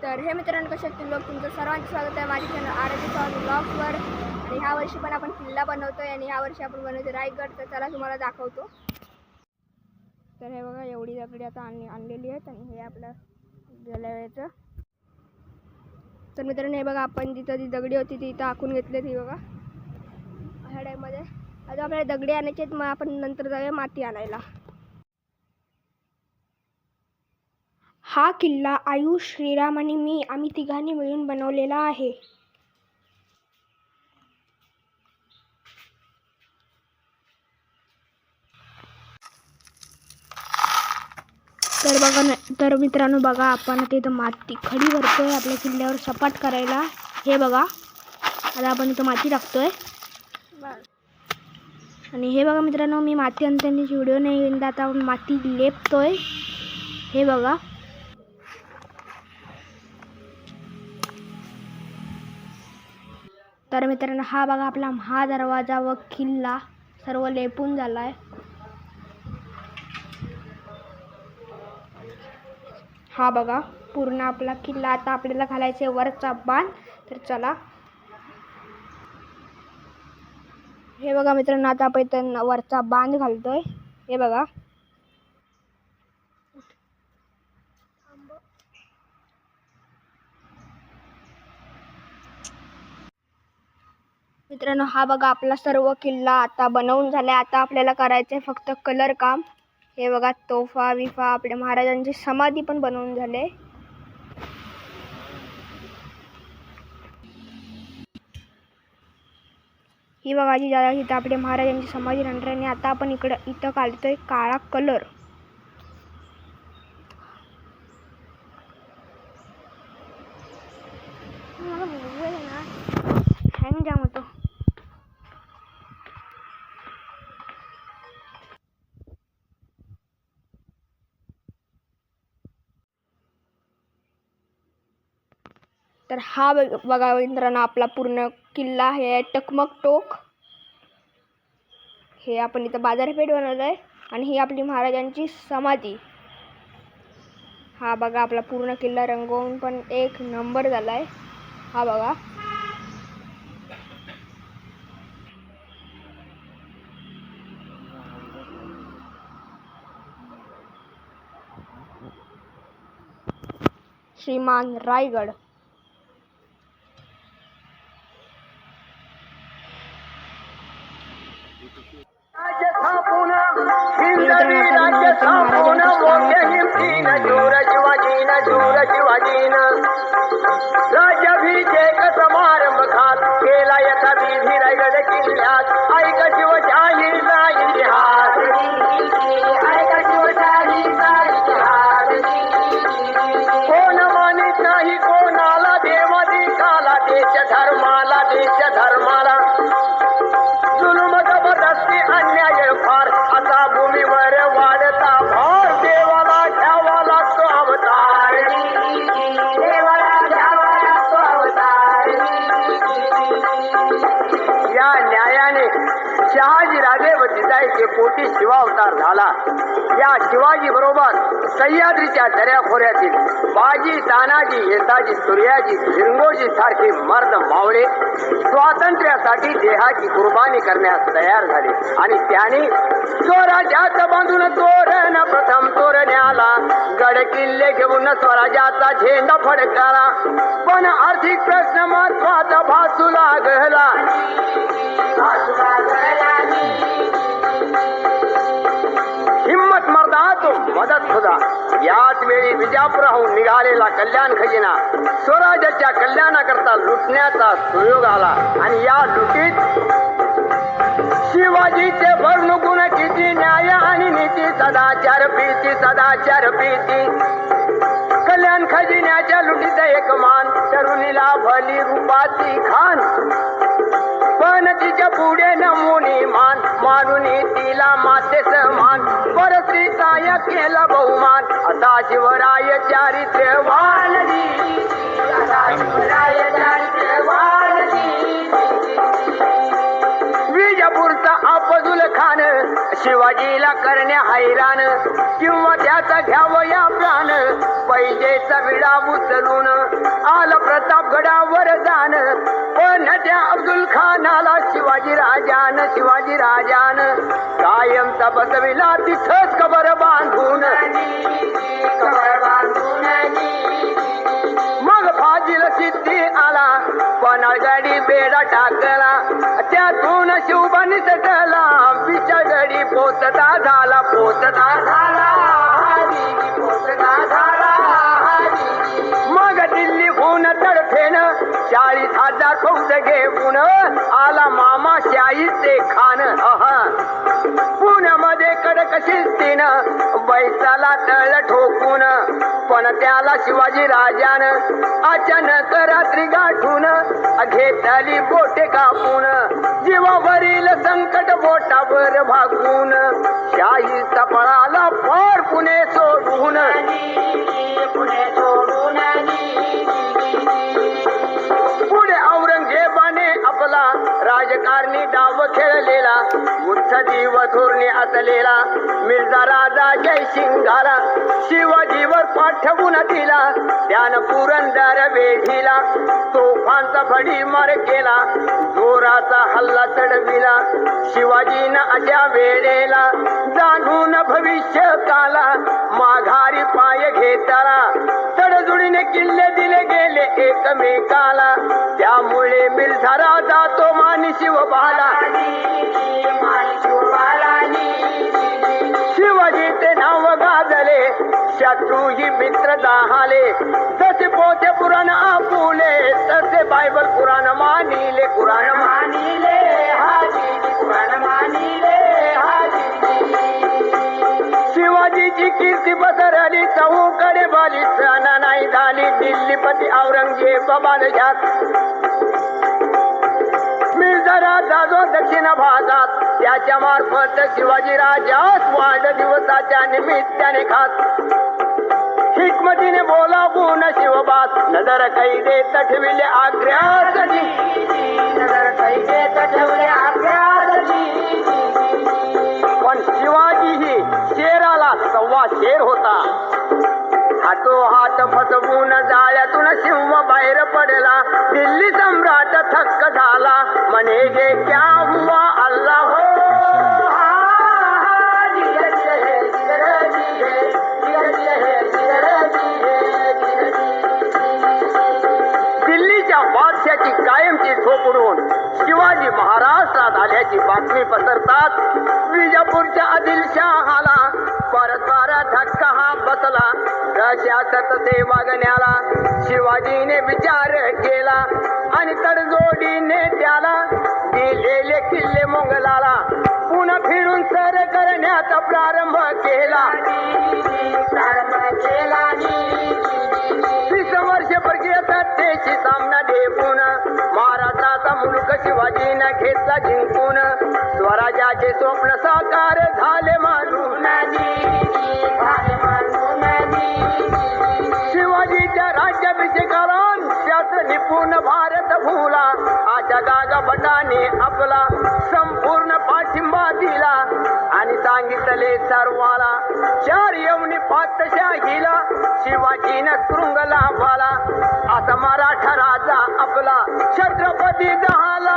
तर हे मित्रांनो, कसे आहेत लोक? तुमचं सर्वांचं स्वागत आहे माझ्या चॅनल आरती चव्हाण ब्लॉग्सवर. आणि ह्या वर्षी पण आपण किल्ला बनवतोय आणि ह्या वर्षी आपण बनवतो रायगड. तर चला तुम्हाला दाखवतो. तर हे बघा, एवढी दगडी आता आणलेली आहेत आणि हे आपलं गेल्या वेळेचं. तर मित्रांनो, हे बघा, आपण जिथं ती दगडी होती ती इथं आखून घेतली. ती बघा ह्या टाईममध्ये. आता आपल्याला दगडी आणायची आहेत, मग आपण नंतर जाऊया माती आणायला. हा किल्ला आयुष, श्रीराम आणि मी आम्ही तिघांनी मिळून बनवलेला आहे. तर मित्रांनो बघा, आपण आता इथं माती खडी भरतोय आपल्या किल्ल्यावर सपाट करायला. हे बघा, आता आपण इथं माती टाकतोय. आणि हे बघा मित्रांनो, मी माती आणताना व्हिडिओ नाही घेऊन, आता आपण माती लेपतोय. हे बघा, तर मित्रांनो हा बघा आपला महादरवाजा व किल्ला सर्व लेपून झालाय. हा बघा पूर्ण आपला किल्ला. आता आपल्याला घालायचे वरचा बांध. तर चला, हे बघा मित्रांनो, आता आपण इथं वरचा बांध घालतोय. हे बघा, मित्रांनो हा बघा आपला सर्व किल्ला आता बनवून झालाय. आता आपल्याला करायचंय फक्त कलर काम. हे बघा, तोफा विफा, आपल्या महाराजांची समाधी पण बनवून झाले. ही बघा जी जागा इथं आपल्या महाराजांची समाधी राहणार. आणि आता आपण इथं काढतोय काळा कलर. हँग जाम होतो. तर हा बघा मित्रांनो, आपला पूर्ण किल्ला हे टकमक टोक. हे आपण इथं बाजारपेठ बनवलंय. आणि ही आपली महाराजांची समाधी. हा बघा आपला पूर्ण किल्ला रंगवून पण एक नंबर झालाय. हा बघा, श्रीमान रायगड. राज्याभिषेक समारंभ खात केला यथा विधी रायगड किल्ल्यात. ऐक शिवशाही इतिहास, ऐक शिवशाहीचा इतिहास. कोण मानित नाही कोणाला, देवाधिकाला, देश धर्माला, देश धर्माला. जुलूम जबरदस्ती अन्याय फार, असा भूमीवर वाढता भार. देवाला घ्यावा लागतो अवतार, देवाला घ्यावा लागतो अवतार. या न्यायाने शहाजी राजे व जिजाईचे पोटी शिवावतार झाला. या शिवाजी बरोबर सह्याद्रीच्या दऱ्याखोऱ्यातील बाजी, तानाजी, येसाजी, सूर्याजी, झिंगोजी सारखे मर्द मावळे स्वातंत्र्यासाठी देहाची कुर्बानी करण्यास तयार झाले. आणि त्याने स्वराज्याचं बांधून तोरण प्रथम तोरण्याला, गड किल्ले घेऊन स्वराज्याचा झेंडा फडकाला. पण आर्थिक प्रश्न महत्वाचा भासू लागला. हिम्मत मर्दा तो मदत खुदा. याच वेळी विजापुराहून निघालेला कल्याण खजिना स्वराज्याच्या कल्याणाकरता लुटण्याचा सुयोग आला. आणि या लुटीत शिवाजीचे वर्णगुण किती, न्याय आणि नीती, सदाचार प्रीती, सदाचार प्रीती. कल्याण खजिन्याच्या लुटीत एक मान, तरुणीला भली रूपाची खान. पण तिच्या पुढे नमुनी मान, मानून तिला माते समान. परस्त्री काय केला बहुमान, असा शिवराय चारित्र्यवान. असा शिवराय चारित्र्यवान. विजापूरचा अफजल खान शिवाजीला करण्या हैराण किंवा त्याचा घ्यावं या प्राण पैजेचा विडा उचलून आला प्रतापगडावर जाण पण त्या अब्दुल खानाला शिवाजी राजान कायमचा बसविला तिथंच कबर बांधून मग फाजील सिद्धी आला पन्हाळगडी बेडा टाकला त्यातून शिवबा निसटला विशाळगडी पोचता झाला मग दिल्लीहून तडफेन 40,000 फौज घेऊन आला मामा शाहीचे खान पुण्यामध्ये कडक शिस्तीनं बैसाला तळ ठोकून पण त्याला शिवाजी राजान अचानक रात्री गाठून घेतली बोटे कापून जीवावरील संकट बोटावर भागून शाहीचा पळाला फार पुणे सोडून पुढे औरंगजेबाने आपला राजकारणी डाव खेळलेला उत्सदी धोरणे असलेला मिर्झा राजा जयसिंगाला शिवाजीवर पाठवून दिला त्यानं पुरंदर वेढीला तोफांचा भडीमार केला जोराचा हल्ला चढविला शिवाजीनं अशा वेळेला जाणून भविष्य काला माघारी पाय घेतला तडजोडीने किल्ले दिले गेले एकमेकाला त्यामुळे मिर्झा राजा तो मानी शिवबाला शिवाजीचे नाव गाजले शत्रूही मित्र जाहाले जसे पोथे पुराण आपुले तसे बायबल पुराण मानिले शिवाजीची कीर्ती पसरली चहूकडे बाली सणा नाही झाली दिल्लीपती औरंगजेब बालजात मिर्झा राजा जो दक्षिण भागात त्याच्या मार्फत शिवाजी राजास वाढदिवसाच्या निमित्ताने खात हिकमतीने बोलावून शिवबास नजर कैदे तठविले आग्र्यात पण शिवाजीही शेराला सव्वा शेर होता हातोहात फसवून जाळ्यातून सिंह बाहेर पडला दिल्ली सम्राट थक्क झाला म्हणे गे क्या हुआ अल्लाह हो दिल्लीच्या बादशाची कायमची झोप उडवून शिवाजी महाराष्ट्रात आल्याची बातमी पसरतात विजापूरच्या आदिलशहाला परस्पर धक्का हा बसला प्रशासक ते वागण्याला शिवाजीने विचार केला आणि तडजोडीने त्याला दिलेले किल्ले मोगलाला पुन्हा फिरून सर करण्याचा प्रारंभ केला 20 वर्ष परकीय सत्तेशी सामना देऊन महाराष्ट्राचा मुलूक शिवाजीने घेतला जिंकून स्वराज्याचे स्वप्न साकार झाले मानून शिवाजीच्या राज्याभिषेकाला शास्त्र निपुण भारत भूला आशा गागा भटाने आपला संपूर्ण पाठिंबा दिला आणि सांगितले सर्वाला 4 यवनी पातशाहीला शिवाजीनं शृंग लाभला असा मराठा राजा आपला छत्रपती झाला.